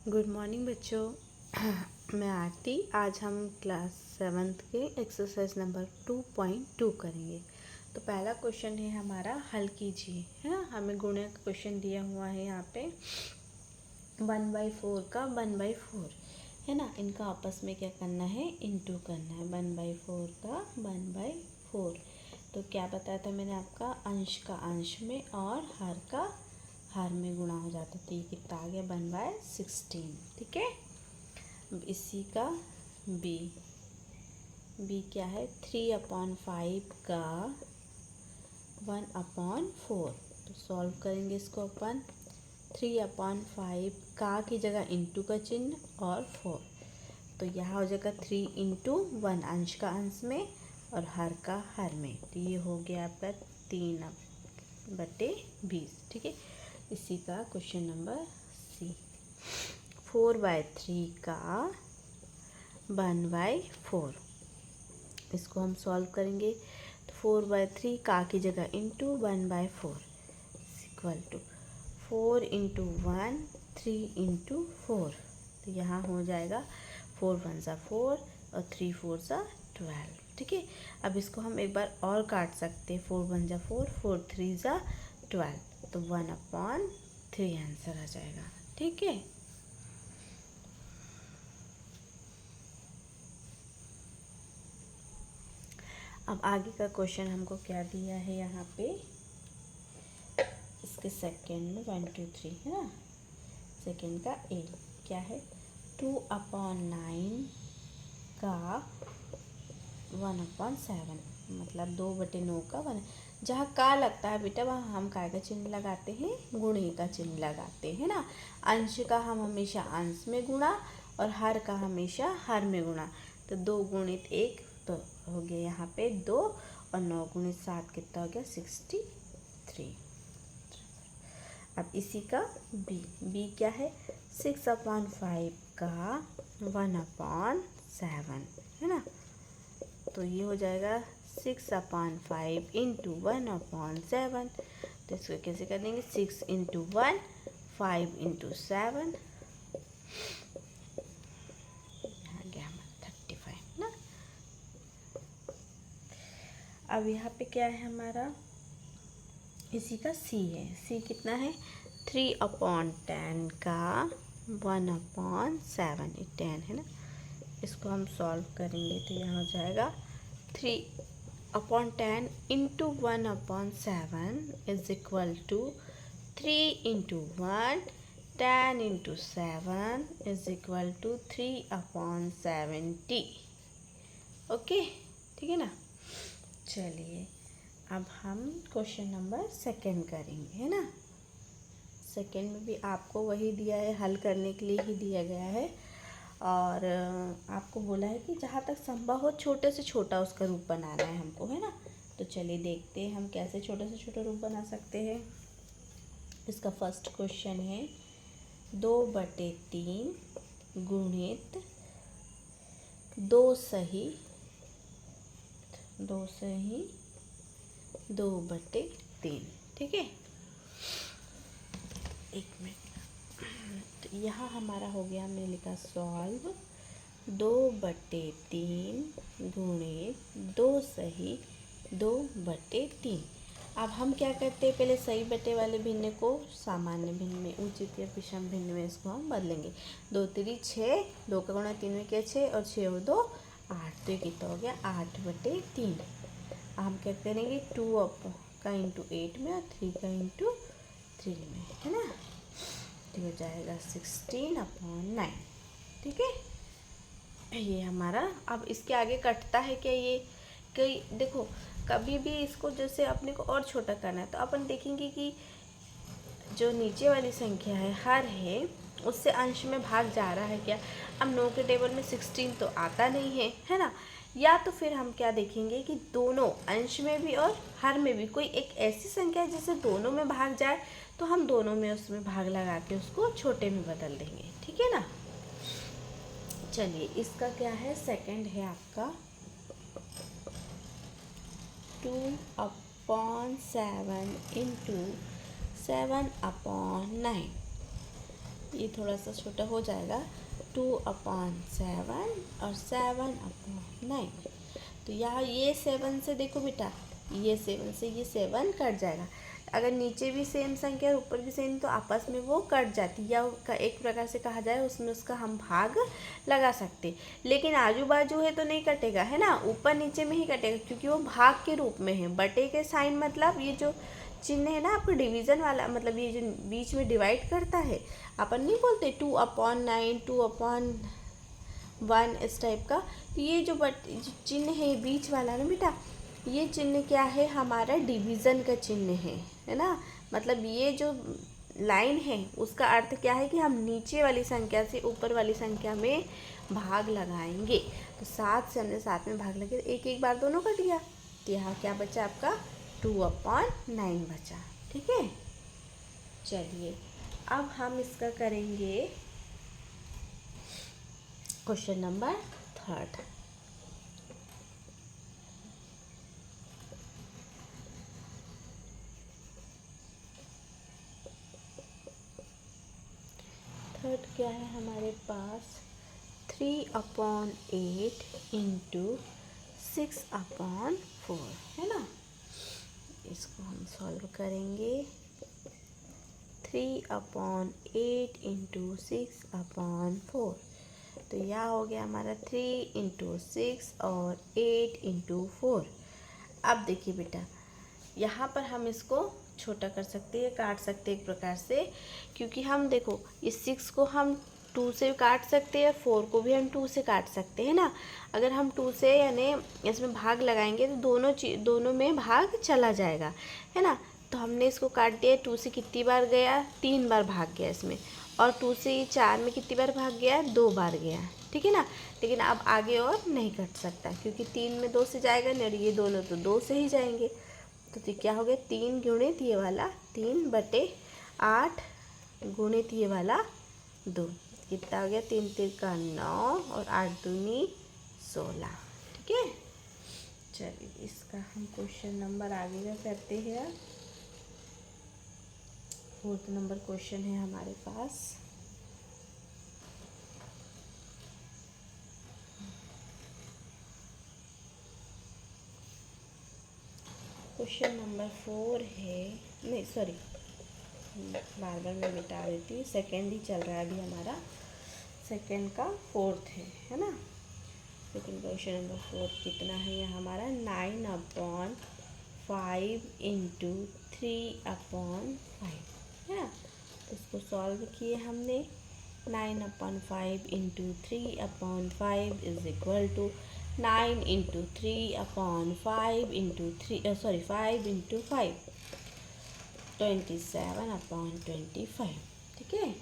Good morning बच्चों। मैं आरती। आज हम क्लास 7th के एक्सरसाइज नंबर 2.2 करेंगे। तो पहला क्वेश्चन है हमारा, हल कीजिए, है ना। हमें गुणे का क्वेश्चन दिया हुआ है यहाँ पे 1/4 का 1/4, है ना। इनका आपस में क्या करना है, इंटू करना है। 1/4 का 1/4, तो क्या बताया था मैंने आपका, अंश का अंश में और हर का हर में गुणा हो जाता। तो ये कितना आ गया, 1/16, ठीक है। अब इसी का बी क्या है, 3/5 का 1/4। तो सॉल्व करेंगे इसको अपन। 3/5 का की जगह इंटू का चिन्ह और 4, तो यहाँ हो जाएगा 3 × 1, अंश का अंश में और हर का हर में। तो ये हो गया आपका 3/20, ठीक है। इसी का क्वेश्चन नंबर सी, 4/3 का 1/4। इसको हम सॉल्व करेंगे। तो 4/3 का की जगह इंटू 1/4 इक्वल टू 4 × 1, 3 × 4। तो यहाँ हो जाएगा 4 × 1 = 4 और 3 × 4 = 12, ठीक है। अब इसको हम एक बार और काट सकते हैं। 4 × 1 = 4, 4 × 3 = 12, तो 1/3 आंसर आ जाएगा, ठीक है। अब आगे का क्वेश्चन हमको क्या दिया है यहाँ पे, इसके सेकंड में 1 2 3, है ना। सेकंड का ए क्या है, 2/9 का 1/7, मतलब 2/9 का 1। जहाँ का लगता है बेटा, वहाँ हम काय का चिन्ह लगाते हैं, गुणे का चिन्ह लगाते हैं ना। अंश का हम हमेशा अंश में गुणा और हर का हमेशा हर में गुणा। तो 2 × 1 तो हो गया यहाँ पे 2, और 9 × 7 कितना हो गया, 63। अब इसी का बी क्या है, 6/5 का 1/7, है ना। तो ये हो जाएगा 6/5 × 1/7। तो इसको कैसे कर देंगे, 6 × 1, 5 × 7, यहाँ गया हमारा 35 ना। अब यहाँ पे क्या है हमारा, इसी का सी है। सी कितना है, 3/10 का 1/7, ये 10 है ना। इसको हम सॉल्व करेंगे तो यहाँ हो जाएगा 3/10 × 1/7 is equal to 3 × 1, 10 × 7 is equal to 3/70। Okay, ठीक है ना। चलिए अब हम क्वेश्चन नंबर सेकंड करेंगे, है ना। सेकंड में भी आपको वही दिया है, हल करने के लिए ही दिया गया है। और आपको बोला है कि जहाँ तक संभव हो छोटे से छोटा उसका रूप बनाना है हमको, है ना। तो चलिए देखते हैं हम कैसे छोटे से छोटा रूप बना सकते हैं। इसका फर्स्ट क्वेश्चन है 2/3 गुणित 2 सही 2/3, ठीक है। एक मिनट, तो यहाँ हमारा हो गया, हमने लिखा सॉल्व 2/3 गुणित 2 सही 2/3। अब हम क्या करते हैं, पहले सही बटे वाले भिन्न को सामान्य भिन्न में, उचित या विषम भिन्न में इसको हम बदलेंगे। 2 × 3 = 6, 2 का गुणा 3 में क्या 6, और 6 और 2 8, तो ये कितना हो गया 8/3। हम क्या करेंगे, 2 का इंटू 8 में और 3 का इंटू 3 में, है ना। तो हो जाएगा 16/9, ठीक है। ये हमारा, अब इसके आगे कटता है क्या, ये कई देखो, कभी भी इसको जैसे अपने को और छोटा करना है तो अपन देखेंगे कि जो नीचे वाली संख्या है हर है, उससे अंश में भाग जा रहा है क्या। अब 9 के टेबल में 16 तो आता नहीं है, है ना। या तो फिर हम क्या देखेंगे कि दोनों अंश में भी और हर में भी कोई एक ऐसी संख्या है जिसे दोनों में भाग जाए, तो हम दोनों में उसमें भाग लगा के उसको छोटे में बदल देंगे, ठीक है ना। चलिए इसका क्या है, सेकंड है आपका 2/7 × 7/9। ये थोड़ा सा छोटा हो जाएगा, 2/7 और 7/9। तो यहाँ ये 7 से देखो बेटा, ये 7 से ये 7 कट जाएगा। अगर नीचे भी सेम संख्या और ऊपर भी सेम तो आपस में वो कट जाती, या एक प्रकार से कहा जाए उसमें उसका हम भाग लगा सकते। लेकिन आजू बाजू है तो नहीं कटेगा, है ना, ऊपर नीचे में ही कटेगा, क्योंकि वो भाग के रूप में है। बटे के साइन मतलब ये जो चिन्ह है ना आपको डिवीज़न वाला, मतलब ये जो बीच में डिवाइड करता है, अपन नहीं बोलते 2/9, 2/1 इस टाइप का। ये जो चिन्ह है बीच वाला ना बेटा, ये चिन्ह क्या है, हमारा डिवीज़न का चिन्ह है ना। मतलब ये जो लाइन है उसका अर्थ क्या है कि हम नीचे वाली संख्या से ऊपर वाली संख्या में भाग लगाएंगे। तो 7 से हमने 7 में भाग लगे, एक एक बार दोनों कट गया, तो यहाँ क्या बचा आपका 2/9 बचा। ठीक है, चलिए अब हम इसका करेंगे क्वेश्चन नंबर 3। थर्ड क्या है हमारे पास, 3/8 इंटू 6/4 है ना। इसको हम सॉल्व करेंगे, 3/8 इंटू 6/4। तो यह हो गया हमारा 3 इंटू 6 और 8 इंटू 4। अब देखिए बेटा, यहाँ पर हम इसको छोटा कर सकते हैं, काट सकते हैं एक प्रकार से, क्योंकि हम देखो इस 6 को हम 2 से काट सकते हैं, 4 को भी हम 2 से काट सकते हैं ना। अगर हम 2 से यानी इसमें भाग लगाएंगे तो दोनों में भाग चला जाएगा, है ना। तो हमने इसको काट दिया, 2 से कितनी बार गया, 3 बार भाग गया इसमें, और 2 से ये 4 में कितनी बार भाग गया, 2 बार गया, ठीक है ना। लेकिन अब आगे और नहीं कट सकता, क्योंकि 3 में 2 से जाएगा नहीं, और ये दोनों तो 2 से ही जाएंगे। तो क्या हो गया, 3 गुणित ये वाला 3/8 गुणित ये वाला 2, कितना हो गया, 3 3 का 9 और 8 दूनी 16। ठीक है, चलिए इसका हम क्वेश्चन नंबर आगे का करते हैं। 4th नंबर क्वेश्चन है हमारे पास। क्वेश्चन नंबर 4 है, नहीं सॉरी, बार बार मैं मिटा देती हूँ, सेकेंड ही चल रहा है अभी हमारा, सेकेंड का 4th है ना। लेकिन क्वेश्चन नंबर 4 कितना है यहाँ हमारा, 9/5 इंटू 3/5 है ना। इसको सॉल्व किए हमने, 9/5 into 3/5 is equal to 9 into 3/5 into 5 into 5, 27/25। ठीक है,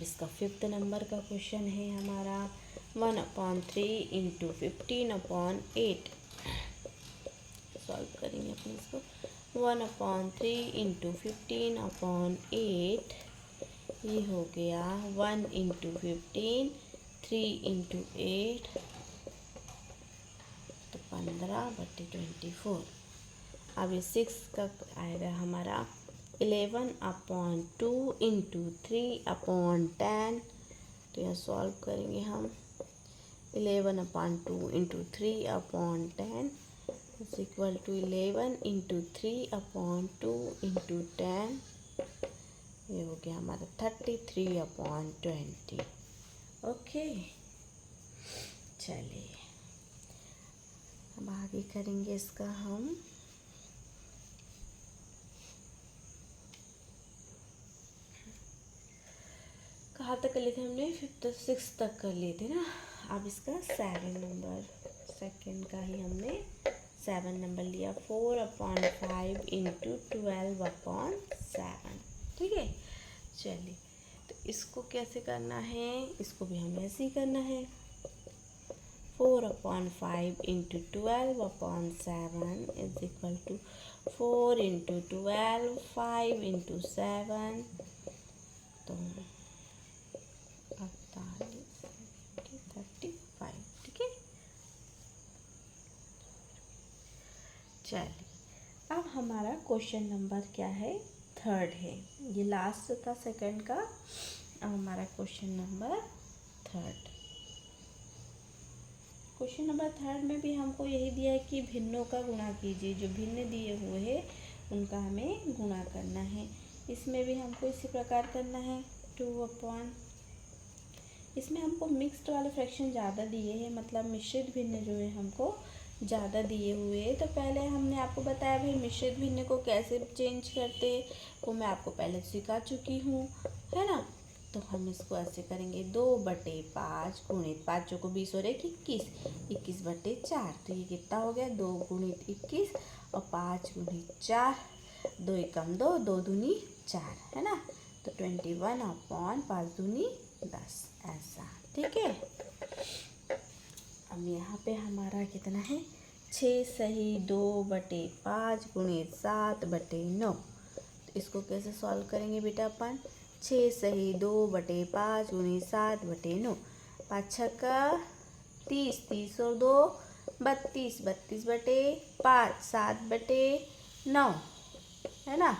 इसका 5th नंबर का क्वेश्चन है हमारा, 1/3 इंटू 15/8। सॉल्व करेंगे अपने इसको, 1/3 इंटू 15/8, ये हो गया 1 इंटू 15, 3 इंटू 8, तो 15/24। अब ये 6 का आएगा हमारा 11/2 इंटू 3/10। तो यह सॉल्व करेंगे हम, 11/2 into 3/10 is equal to 11 into 3/2 into 10, ये हो गया हमारा 33/20। ओके, चलिए अब आगे करेंगे इसका हम। कहाँ तक कर लिए थे हमने, 5th 6th तक कर लिए थे ना। अब इसका 7 नंबर, सेकेंड का ही हमने 7 नंबर लिया, 4/5 इंटू 12/7। ठीक है, चलिए तो इसको कैसे करना है, इसको भी हमें ऐसे ही करना है, 4/5 into 12/7 is equal to 4 into 12, 5 into 7, तो 35। ठीक है, चलिए अब हमारा क्वेश्चन नंबर क्या है, थर्ड है। ये लास्ट था सेकंड का। अब हमारा question number third. Question number third में भी हमको यही दिया है कि भिन्नों का गुणा कीजिए। जो भिन्न दिए हुए हैं उनका हमें गुणा करना है। इसमें भी हमको इसी प्रकार करना है 2/। इसमें हमको मिक्स्ड वाले फ्रैक्शन ज़्यादा दिए हैं, मतलब मिश्रित भिन्न जो है हमको ज़्यादा दिए हुए हैं। तो पहले हमने आपको बताया भाई मिश्रित भिन्न को कैसे चेंज करते, वो मैं आपको पहले सिखा चुकी हूँ, है ना। तो हम इसको ऐसे करेंगे 2/5 गुणित 5 को 20 और 1 21, 21/4। तो ये कितना हो गया 2 गुणित 21 और 5 गुणित 4, 2 एकम 2, 2 दूनी 4, है ना। तो 21/5 दूनी 10 ऐसा, ठीक है। अब यहाँ पे हमारा कितना है 6 सही 2/5 गुणित 7/9। तो इसको कैसे सॉल्व करेंगे बेटा अपन। 6 सही 2/5 गुणित 7/9, 5 छक्का 30, 30 और 2 32, 32/5, 7/9, है ना।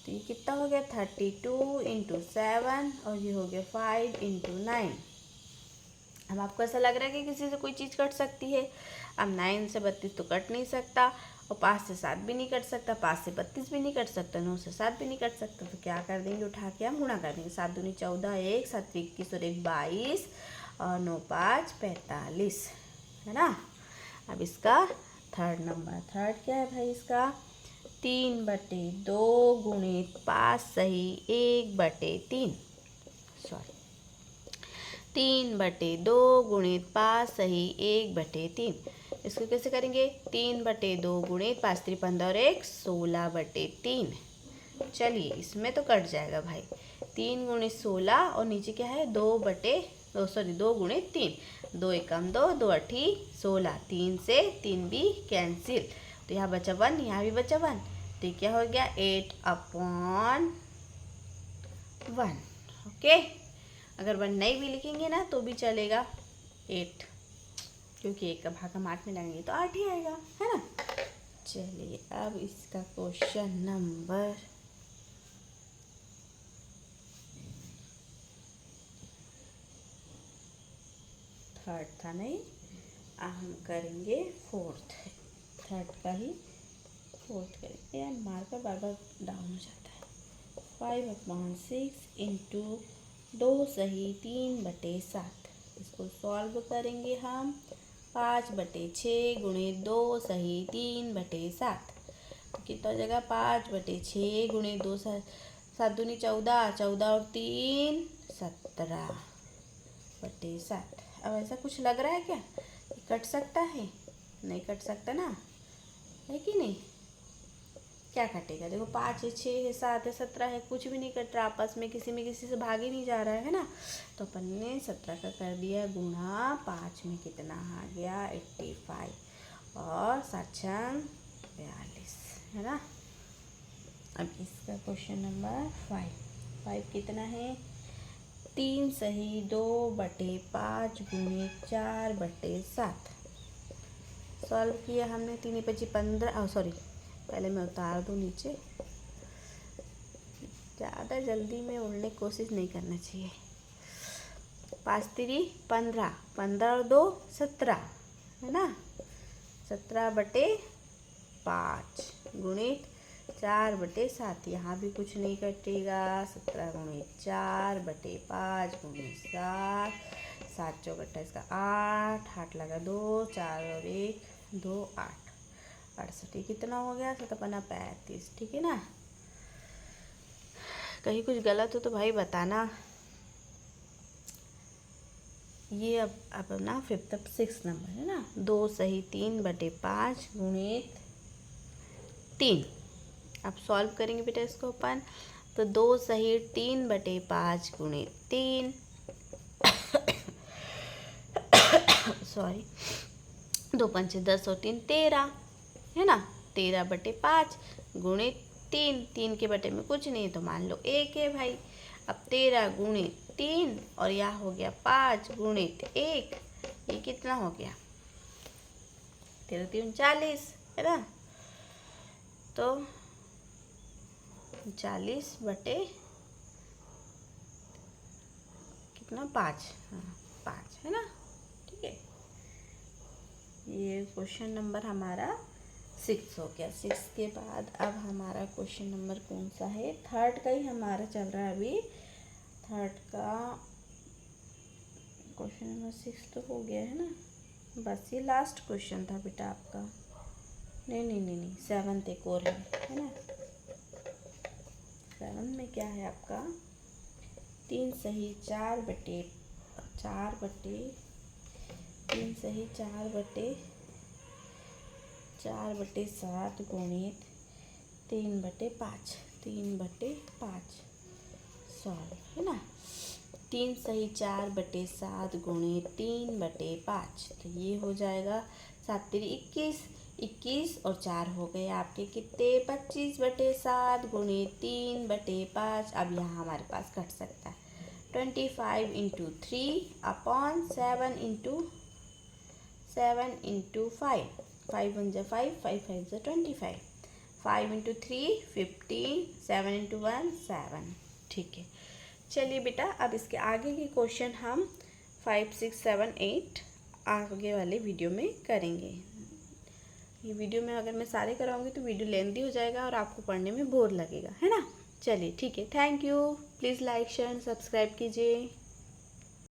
तो ये कितना हो गया 32 × 7 और ये हो गया 5 × 9। अब आपको ऐसा लग रहा है कि किसी से कोई चीज़ कट सकती है। अब 9 से 32 तो कट नहीं सकता, और 5 से 7 भी नहीं कट सकता, 5 से 32 भी नहीं कट सकता, 9 से 7 भी नहीं कट सकता। तो क्या कर देंगे, उठा के हम गुणा कर देंगे। 7 दूनी 14, 1 7 21 और 1 22 और 9 5 45, है ना। अब इसका थर्ड नंबर, थर्ड क्या है भाई इसका 3/2 गुणित 5 सही 1/3, सॉरी 3/2 गुणित 5 सही 1/3। इसको कैसे करेंगे 3/2 गुणित 5 3 15 और 1 16/3। चलिए इसमें तो कट जाएगा भाई, 3 गुणित 16 और नीचे क्या है 2 गुणित 3, 2 एकम 2, 2 अठी 16, 3 से 3 भी कैंसिल। तो यहाँ बचा 1, यहाँ भी बचा 1, तो ये क्या हो गया 8/1। ओके, अगर 1 नहीं भी लिखेंगे ना तो भी चलेगा 8, क्योंकि 1 का भाग हम 8 में लगाएंगे तो 8 ही आएगा, है ना। चलिए अब इसका क्वेश्चन नंबर थर्ड था नहीं, अब हम करेंगे फोर्थ। थर्ड का ही फोर्थ करेंगे। यार मार्कर बार बार डाउन हो जाता है। 5/6 इंटू 2 सही 3/7। इसको सॉल्व करेंगे हम 5/6 गुणित 2 सही 3/7। तो कितना हो जाएगा 5/6 गुणित 2 7 दूनी 14, 14 और 3 17/7। अब ऐसा कुछ लग रहा है क्या ये कट सकता है, नहीं कट सकता ना, है कि नहीं। क्या कटेगा, देखो 5 है 6 है 7 है 17 है, कुछ भी नहीं कट रहा, आपस में किसी से भाग ही नहीं जा रहा है ना। तो अपन ने 17 का कर दिया गुणा, 5 में कितना आ गया 85 और 7 42, है ना। अब इसका क्वेश्चन नंबर 5 कितना है 3 सही 2/5 गुणित 4/7। सॉल्व किया हमने, 3 5 15, सॉरी पहले मैं उतार दूँ नीचे, ज़्यादा जल्दी में उड़ने की कोशिश नहीं करना चाहिए। 5 3 15, 15 और 2 17, है ना। 17/5 गुणित 4/7, यहाँ भी कुछ नहीं कटेगा। 17 गुणित 4/5 गुणित 7, 7 चौक 28 का 8, 8 लगा 2, 4 और 1 2 8 68, कितना हो गया 7 35, ठीक है ना। कहीं कुछ गलत हो तो भाई बताना। ये अब ना फिफ्थ 6 नंबर है ना, 2 सही 3/5 गुणित 3। अब सॉल्व करेंगे बेटा इसको अपन, तो 2 सही 3/5 गुणित 3 सॉरी 2 पंचे 10 और 3 13, है ना। 13/5 गुणित 3, 3 के बटे में कुछ नहीं तो मान लो 1 है भाई। अब 13 गुणित 3 और यह हो गया 5 गुणित 1, ये कितना हो गया 13 3 40, है ना। तो 40 बटे कितना 5, हाँ 5 है ना। ठीक है, ये क्वेश्चन नंबर हमारा 6 हो गया। 6 के बाद अब हमारा क्वेश्चन नंबर कौन सा है, थर्ड का ही हमारा चल रहा है अभी। थर्ड का क्वेश्चन नंबर 6 तो हो गया है ना, बस ये लास्ट क्वेश्चन था बेटा आपका। नहीं नहीं नहीं नहीं, 7th एक और है ना। 7 में क्या है आपका, 3 सही 4 बटे 3 सही 4 बटे 7 गुणित 3 बटे 5 सॉल्व, है ना। 3 सही 4 बटे 7 गुणित 3 बटे 5, तो ये हो जाएगा 7 3 21, 21 और 4 हो गए आपके कितने 25 बटे 7 गुणित 3 बटे 5। अब यहाँ हमारे पास कट सकता है 25 इंटू 3 अपॉन 7 इंटू 5, 5 1 जा 5, 5 5 जा 25, 5 इंटू 3 15, 7 इंटू 1 7। ठीक है, चलिए बेटा अब इसके आगे के क्वेश्चन हम 5 6 7 8 आगे वाले वीडियो में करेंगे। ये वीडियो में अगर मैं सारे कराऊंगी तो वीडियो लेंथी हो जाएगा और आपको पढ़ने में बोर लगेगा, है ना। चलिए ठीक है, thank you. Please like share subscribe कीजिए।